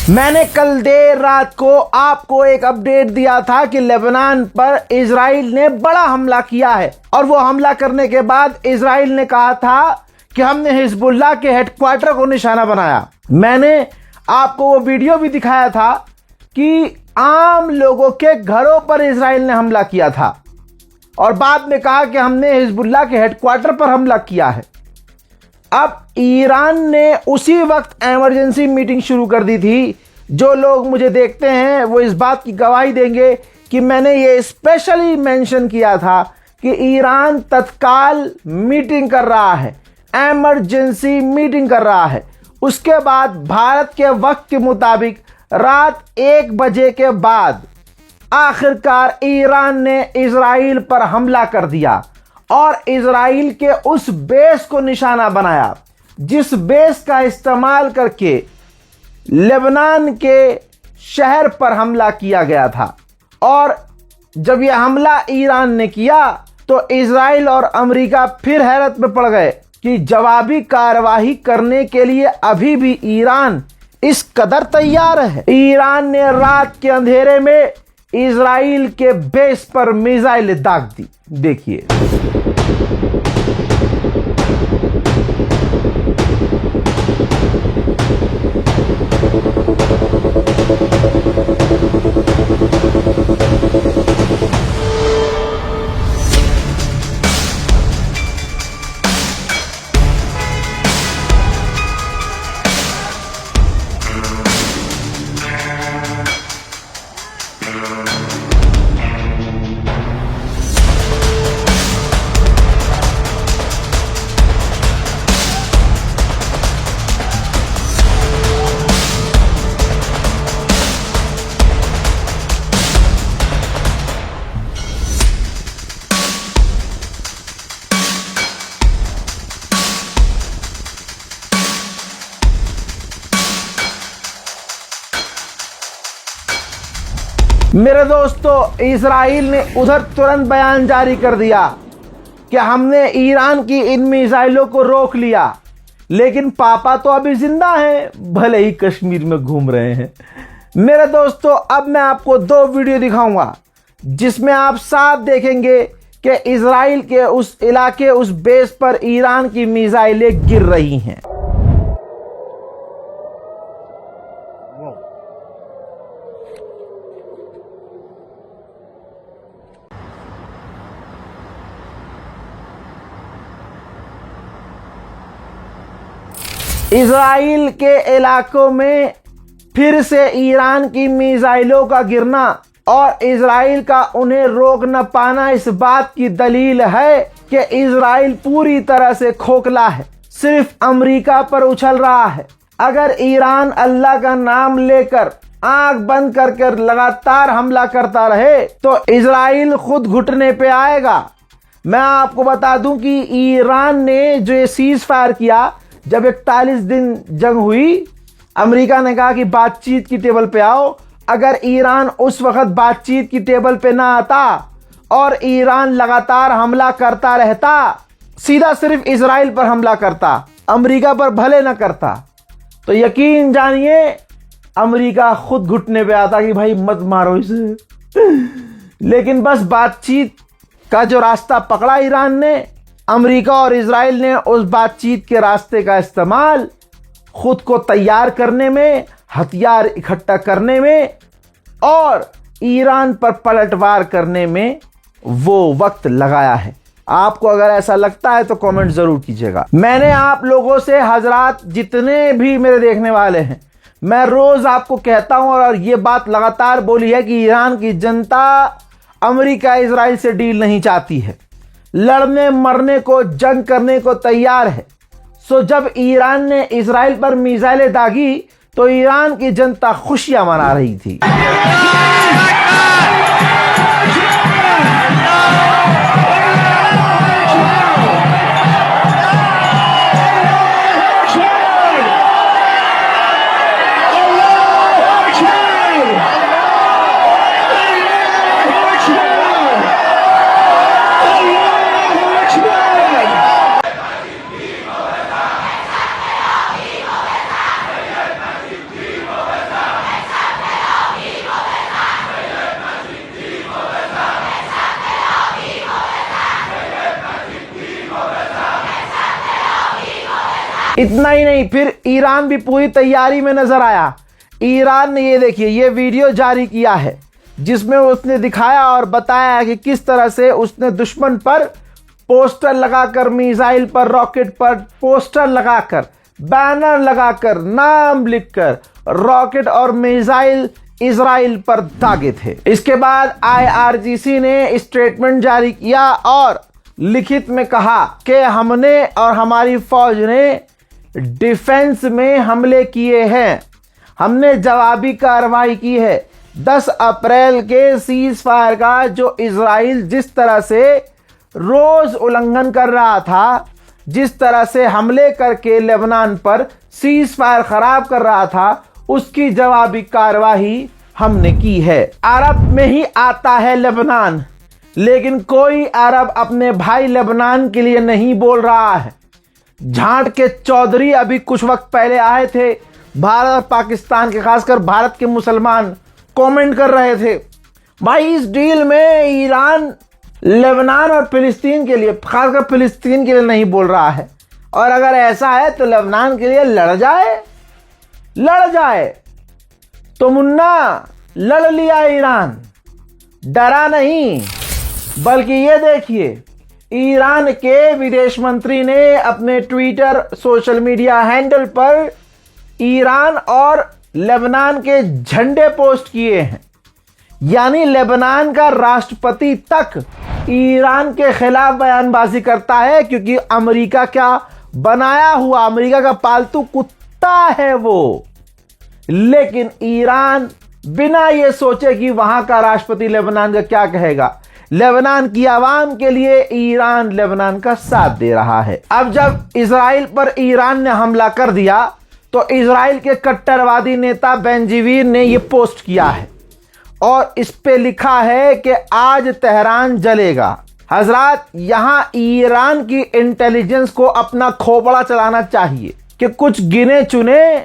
मैंने कल देर रात को आपको एक अपडेट दिया था कि लेबनान पर इजराइल ने बड़ा हमला किया है और वो हमला करने के बाद इजराइल ने कहा था कि हमने हिजबुल्लाह के हेडक्वार्टर को निशाना बनाया। मैंने आपको वो वीडियो भी दिखाया था कि आम लोगों के घरों पर इजराइल ने हमला किया था और बाद में कहा कि हमने हिजबुल्लाह के हेडक्वार्टर पर हमला किया है। अब ईरान ने उसी वक्त इमरजेंसी मीटिंग शुरू कर दी थी। जो लोग मुझे देखते हैं वो इस बात की गवाही देंगे कि मैंने ये स्पेशली मेंशन किया था कि ईरान तत्काल मीटिंग कर रहा है, इमरजेंसी मीटिंग कर रहा है। उसके बाद भारत के वक्त के मुताबिक रात 1 बजे के बाद आखिरकार ईरान ने इजराइल पर हमला कर दिया और इजराइल के उस बेस को निशाना बनाया जिस बेस का इस्तेमाल करके लेबनान के शहर पर हमला किया गया था। और जब यह हमला ईरान ने किया तो इजराइल और अमेरिका फिर हैरत में पड़ गए कि जवाबी कार्रवाई करने के लिए अभी भी ईरान इस कदर तैयार है। ईरान ने रात के अंधेरे में इजराइल के बेस पर मिसाइल दाग दी। देखिए, मेरे दोस्तों, इजराइल ने उधर तुरंत बयान जारी कर दिया कि हमने ईरान की इन मिसाइलों को रोक लिया, लेकिन पापा तो अभी जिंदा हैं, भले ही कश्मीर में घूम रहे हैं। मेरे दोस्तों, अब मैं आपको 2 वीडियो दिखाऊंगा जिसमें आप साफ देखेंगे कि इजराइल के उस इलाके, उस बेस पर ईरान की मिसाइलें गिर रही हैं। इजराइल के इलाकों में फिर से ईरान की मिसाइलों का गिरना और इजराइल का उन्हें रोक न पाना इस बात की दलील है कि इजराइल पूरी तरह से खोखला है, सिर्फ अमेरिका पर उछल रहा है। अगर ईरान अल्लाह का नाम लेकर आंख बंद करके लगातार हमला करता रहे तो इजराइल खुद घुटने पे आएगा। मैं आपको बता दूं कि ईरान ने जो सीज फायर किया, जब 41 दिन जंग हुई, अमेरिका ने कहा कि बातचीत की टेबल पे आओ। अगर ईरान उस वक्त बातचीत की टेबल पे ना आता और ईरान लगातार हमला करता रहता, सीधा सिर्फ इजराइल पर हमला करता, अमेरिका पर भले ना करता, तो यकीन जानिए अमेरिका खुद घुटने पे आता कि भाई मत मारो इसे। लेकिन बस बातचीत का जो रास्ता पकड़ा ईरान ने, अमेरिका और इजराइल ने उस बातचीत के रास्ते का इस्तेमाल खुद को तैयार करने में, हथियार इकट्ठा करने में और ईरान पर पलटवार करने में वो वक्त लगाया है। आपको अगर ऐसा लगता है तो कमेंट जरूर कीजिएगा। मैंने आप लोगों से, हजरात जितने भी मेरे देखने वाले हैं, मैं रोज आपको कहता हूं और ये बात लगातार बोली है कि ईरान की जनता अमेरिका इजराइल से डील नहीं चाहती है, लड़ने मरने को, जंग करने को तैयार है। सो जब ईरान ने इजराइल पर मिसाइलें दागी तो ईरान की जनता खुशियां मना रही थी। इतना ही नहीं, फिर ईरान भी पूरी तैयारी में नजर आया। ईरान ने ये देखिए ये वीडियो जारी किया है जिसमें उसने दिखाया और बताया कि किस तरह से उसने दुश्मन पर पोस्टर लगाकर, मिसाइल पर, रॉकेट पर पोस्टर लगाकर, बैनर लगाकर, नाम लिखकर रॉकेट और मिसाइल इजराइल पर दागे थे। इसके बाद IRGC ने स्टेटमेंट जारी किया और लिखित में कहा कि हमने और हमारी फौज ने डिफेंस में हमले किए हैं, हमने जवाबी कार्रवाई की है। 10 अप्रैल के सीज फायर का जो इजराइल जिस तरह से रोज उल्लंघन कर रहा था, जिस तरह से हमले करके लेबनान पर सीज फायर खराब कर रहा था, उसकी जवाबी कार्रवाई हमने की है। अरब में ही आता है लेबनान, लेकिन कोई अरब अपने भाई लेबनान के लिए नहीं बोल रहा है। झांट के चौधरी अभी कुछ वक्त पहले आए थे, भारत और पाकिस्तान के, खासकर भारत के मुसलमान कमेंट कर रहे थे भाई इस डील में ईरान लेबनान और फिलिस्तीन के लिए, खासकर फिलिस्तीन के लिए नहीं बोल रहा है, और अगर ऐसा है तो लेबनान के लिए लड़ जाए। तो मुन्ना लड़ लिया ईरान, डरा नहीं। बल्कि ये देखिए ईरान के विदेश मंत्री ने अपने ट्विटर सोशल मीडिया हैंडल पर ईरान और लेबनान के झंडे पोस्ट किए हैं। यानी लेबनान का राष्ट्रपति तक ईरान के खिलाफ बयानबाजी करता है, क्योंकि अमेरिका क्या बनाया हुआ, अमेरिका का पालतू कुत्ता है वो। लेकिन ईरान बिना ये सोचे कि वहां का राष्ट्रपति लेबनान का क्या कहेगा, लेबनान की आवाम के लिए ईरान लेबनान का साथ दे रहा है। अब जब इजराइल पर ईरान ने हमला कर दिया तो इजराइल के कट्टरवादी नेता बेंजीवीर ने यह पोस्ट किया है और इस पे लिखा है कि आज तेहरान जलेगा। हजरात, यहां ईरान की इंटेलिजेंस को अपना खोपड़ा चलाना चाहिए कि कुछ गिने चुने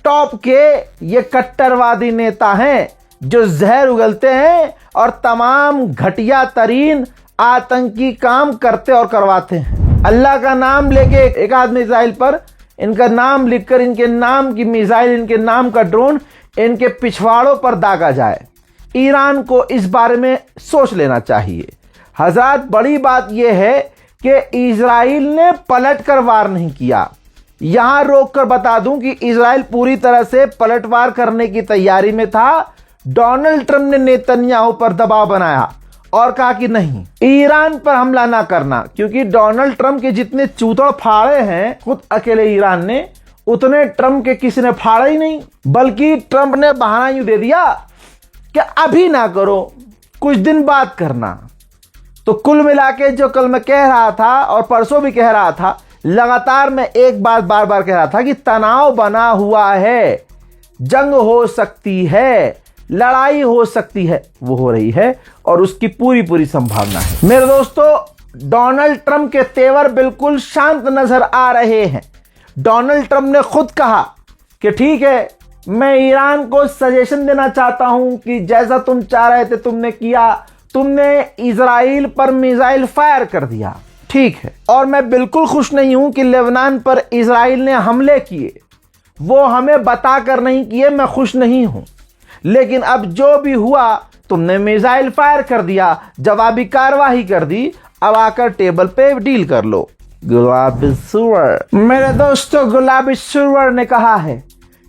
टॉप के ये कट्टरवादी नेता हैं जो जहर उगलते हैं और तमाम घटिया तरीन आतंकी काम करते और करवाते हैं। अल्लाह का नाम लेके एक आदमी इजराइल पर इनका नाम लिखकर, इनके नाम की मिसाइल, इनके नाम का ड्रोन इनके पिछवाड़ों पर दागा जाए। ईरान को इस बारे में सोच लेना चाहिए। हज़रात, बड़ी बात यह है कि इजराइल ने पलट कर वार नहीं किया। यहां रोक कर बता दूं कि इजराइल पूरी तरह से पलटवार करने की तैयारी में था। डोनाल्ड ट्रंप ने नेतन्याहू पर दबाव बनाया और कहा कि नहीं, ईरान पर हमला ना करना, क्योंकि डोनाल्ड ट्रंप के जितने चूतड़ फाड़े हैं खुद अकेले ईरान ने, उतने ट्रंप के किसी ने फाड़ा ही नहीं। बल्कि ट्रंप ने बहाना यूं दे दिया कि अभी ना करो, कुछ दिन बाद करना। तो कुल मिला के जो कल मैं कह रहा था और परसों भी कह रहा था, लगातार मैं एक बात बार बार कह रहा था कि तनाव बना हुआ है, जंग हो सकती है, लड़ाई हो सकती है, वो हो रही है और उसकी पूरी पूरी संभावना है। मेरे दोस्तों, डोनाल्ड ट्रंप के तेवर बिल्कुल शांत नजर आ रहे हैं। डोनाल्ड ट्रंप ने खुद कहा कि ठीक है, मैं ईरान को सजेशन देना चाहता हूं कि जैसा तुम चाह रहे थे तुमने किया, तुमने इजराइल पर मिसाइल फायर कर दिया, ठीक है। और मैं बिल्कुल खुश नहीं हूं कि लेबनान पर इजराइल ने हमले किए, वो हमें बताकर नहीं किए, मैं खुश नहीं हूं। लेकिन अब जो भी हुआ, तुमने मिसाइल फायर कर दिया, जवाबी कार्रवाई कर दी, अब आकर टेबल पे डील कर लो। गुलाबी सुअर, मेरे दोस्तों, गुलाबी सुअर ने कहा है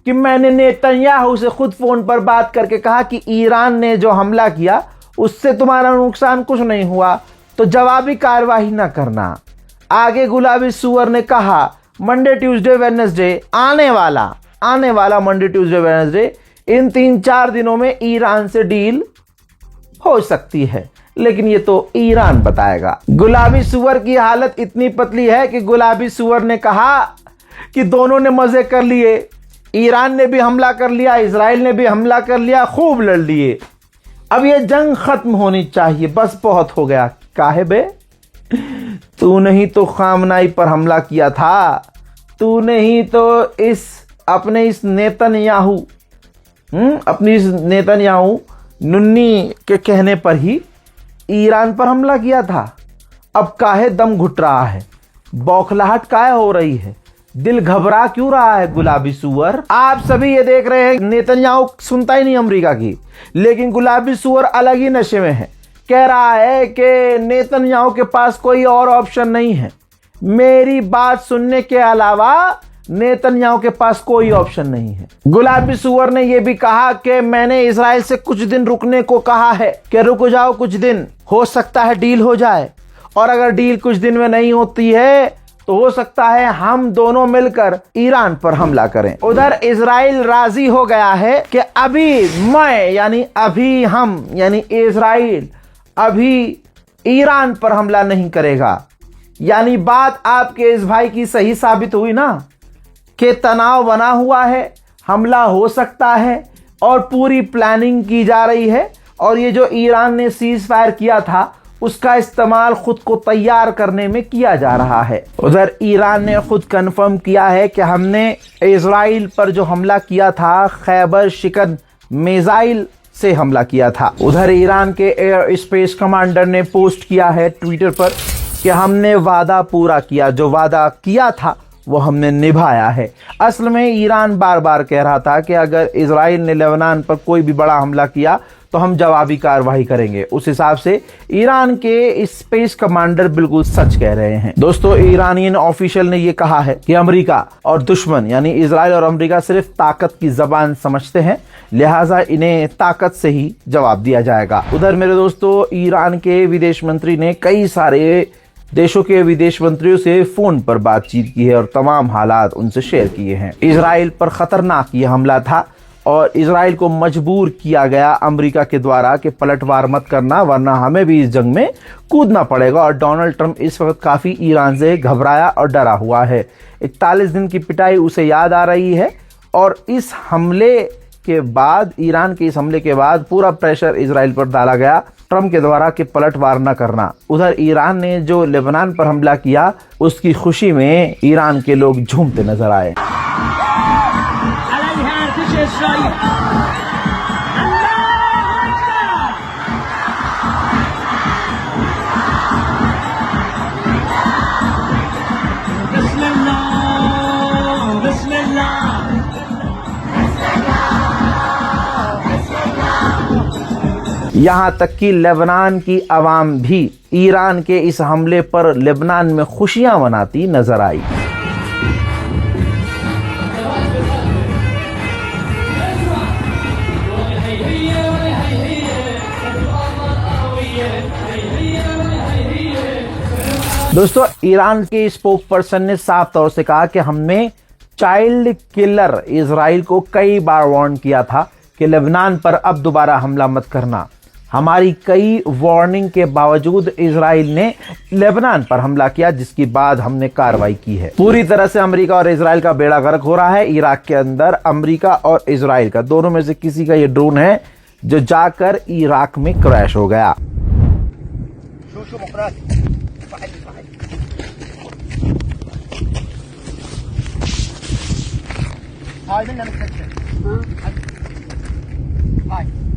कि मैंने नेतन्याहू से खुद फोन पर बात करके कहा कि ईरान ने जो हमला किया उससे तुम्हारा नुकसान कुछ नहीं हुआ, तो जवाबी कार्रवाई ना करना। आगे गुलाबी सुअर ने कहा मंडे ट्यूसडे वेडनेसडे आने वाला मंडे ट्यूसडे वेडनेसडे, इन 3-4 दिनों में ईरान से डील हो सकती है, लेकिन ये तो ईरान बताएगा। गुलाबी सुअर की हालत इतनी पतली है कि गुलाबी सुअर ने कहा कि दोनों ने मजे कर लिए, ईरान ने भी हमला कर लिया, इजराइल ने भी हमला कर लिया, खूब लड़ लिए। अब ये जंग खत्म होनी चाहिए, बस बहुत हो गया। काहे बे? तूने ही तो खामनाई पर हमला किया था, तूने ही तो अपने इस नेतन्याहू नुन्नी के कहने पर ही ईरान पर हमला किया था। अब काहे दम घुट रहा है, बौखलाहट काहे हो रही है? दिल घबरा क्यों रहा है गुलाबी सुअर? आप सभी ये देख रहे हैं नेतन्याहू सुनता ही नहीं अमेरिका की, लेकिन गुलाबी सुअर अलग ही नशे में है। कह रहा है कि नेतन्याहू के पास कोई और ऑप्शन नहीं है। मेरी बात सुनने के अलावा नेतन्याहू के पास कोई ऑप्शन नहीं है। गुलाबी सुअर ने यह भी कहा कि मैंने इजराइल से कुछ दिन रुकने को कहा है कि रुक जाओ कुछ दिन, हो सकता है डील हो जाए, और अगर डील कुछ दिन में नहीं होती है तो हो सकता है हम दोनों मिलकर ईरान पर हमला करें। उधर इजराइल राजी हो गया है कि अभी मैं यानी अभी हम यानी इजराइल अभी ईरान पर हमला नहीं करेगा। यानी बात आपके इस भाई की सही साबित हुई ना कि तनाव बना हुआ है, हमला हो सकता है और पूरी प्लानिंग की जा रही है। और ये जो ईरान ने सीज फायर किया था उसका इस्तेमाल खुद को तैयार करने में किया जा रहा है। उधर ईरान ने खुद कंफर्म किया है कि हमने इजराइल पर जो हमला किया था खैबर शिकन मिसाइल से हमला किया था। उधर ईरान के एयर स्पेस कमांडर ने पोस्ट किया है ट्विटर पर कि हमने वादा पूरा किया, जो वादा किया था वो हमने निभाया है। असल में ईरान बार बार कह रहा था कि अगर इजराइल ने लेबनान पर कोई भी बड़ा हमला किया तो हम जवाबी कार्रवाई करेंगे। उस हिसाब से ईरान के स्पेस कमांडर बिल्कुल सच कह रहे हैं। दोस्तों, ईरानियन ऑफिशियल ने यह कहा है कि अमेरिका और दुश्मन यानी इजराइल और अमेरिका सिर्फ ताकत की जबान समझते हैं, लिहाजा इन्हें ताकत से ही जवाब दिया जाएगा। उधर मेरे दोस्तों, ईरान के विदेश मंत्री ने कई सारे देशों के विदेश मंत्रियों से फोन पर बातचीत की है और तमाम हालात उनसे शेयर किए हैं। इजराइल पर खतरनाक ये हमला था और इजराइल को मजबूर किया गया अमेरिका के द्वारा कि पलटवार मत करना वरना हमें भी इस जंग में कूदना पड़ेगा। और डोनाल्ड ट्रंप इस वक्त काफी ईरान से घबराया और डरा हुआ है। 41 दिन की पिटाई उसे याद आ रही है और इस हमले के बाद, ईरान के इस हमले के बाद पूरा प्रेशर इजराइल पर डाला गया ट्रंप के द्वारा कि पलटवार न करना। उधर ईरान ने जो लेबनान पर हमला किया उसकी खुशी में ईरान के लोग झूमते नजर आए। यहां तक कि लेबनान की आवाम भी ईरान के इस हमले पर लेबनान में खुशियां मनाती नजर आई। दोस्तों, ईरान के स्पोक पर्सन ने साफ तौर से कहा कि हमने चाइल्ड किलर इजराइल को कई बार वार्न किया था कि लेबनान पर अब दोबारा हमला मत करना। हमारी कई वार्निंग के बावजूद इजराइल ने लेबनान पर हमला किया, जिसके बाद हमने कार्रवाई की है। पूरी तरह से अमेरिका और इजराइल का बेड़ा गर्क हो रहा है। इराक के अंदर अमेरिका और इजराइल का दोनों में से किसी का ये ड्रोन है जो जाकर इराक में क्रैश हो गया।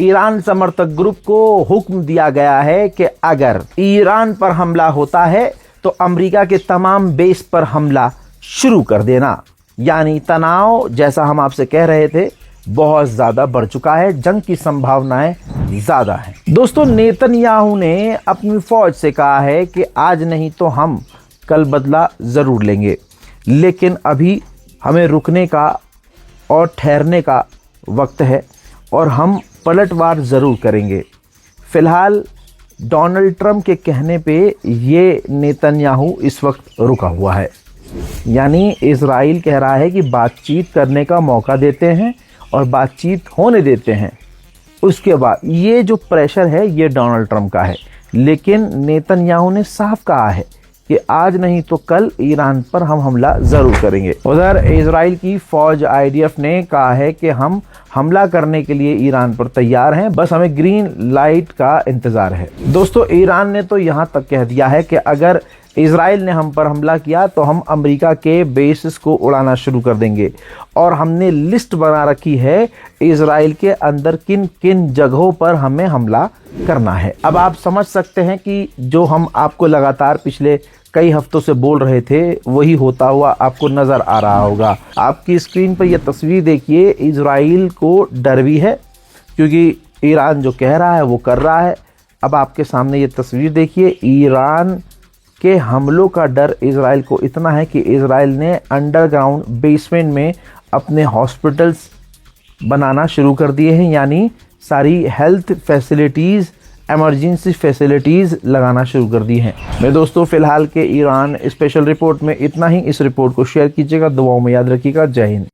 ईरान समर्थक ग्रुप को हुक्म दिया गया है कि अगर ईरान पर हमला होता है तो अमेरिका के तमाम बेस पर हमला शुरू कर देना। यानी तनाव, जैसा हम आपसे कह रहे थे, बहुत ज्यादा बढ़ चुका है। जंग की संभावनाएं ज्यादा हैं। दोस्तों, नेतन्याहू ने अपनी फौज से कहा है कि आज नहीं तो हम कल बदला जरूर लेंगे, लेकिन अभी हमें रुकने का और ठहरने का वक्त है और हम पलटवार जरूर करेंगे। फिलहाल डोनाल्ड ट्रंप के कहने पे ये नेतन्याहू इस वक्त रुका हुआ है। यानी इजराइल कह रहा है कि बातचीत करने का मौका देते हैं और बातचीत होने देते हैं। उसके बाद ये जो प्रेशर है ये डोनाल्ड ट्रंप का है, लेकिन नेतन्याहू ने साफ कहा है कि आज नहीं तो कल ईरान पर हम हमला जरूर करेंगे। उधर इजराइल की फौज IDF ने कहा है कि हम हमला करने के लिए ईरान पर तैयार हैं, बस हमें ग्रीन लाइट का इंतजार है। दोस्तों, ईरान ने तो यहां तक कह दिया है कि अगर इजराइल ने हम पर हमला किया तो हम अमेरिका के बेसिस को उड़ाना शुरू कर देंगे और हमने लिस्ट बना रखी है इजराइल के अंदर किन किन जगहों पर हमें हमला करना है। अब आप समझ सकते हैं कि जो हम आपको लगातार पिछले कई हफ्तों से बोल रहे थे वही होता हुआ आपको नजर आ रहा होगा। आपकी स्क्रीन पर यह तस्वीर देखिए, इजराइल को डर भी है क्योंकि ईरान जो कह रहा है वो कर रहा है। अब आपके सामने ये तस्वीर देखिए, ईरान के हमलों का डर इजराइल को इतना है कि इजराइल ने अंडरग्राउंड बेसमेंट में अपने हॉस्पिटल्स बनाना शुरू कर दिए हैं, यानी सारी हेल्थ फैसिलिटीज़, इमरजेंसी फैसिलिटीज़ लगाना शुरू कर दी हैं। मैं दोस्तों फिलहाल के ईरान स्पेशल रिपोर्ट में इतना ही। इस रिपोर्ट को शेयर कीजिएगा, दुआओं में याद रखिएगा। जय हिंद।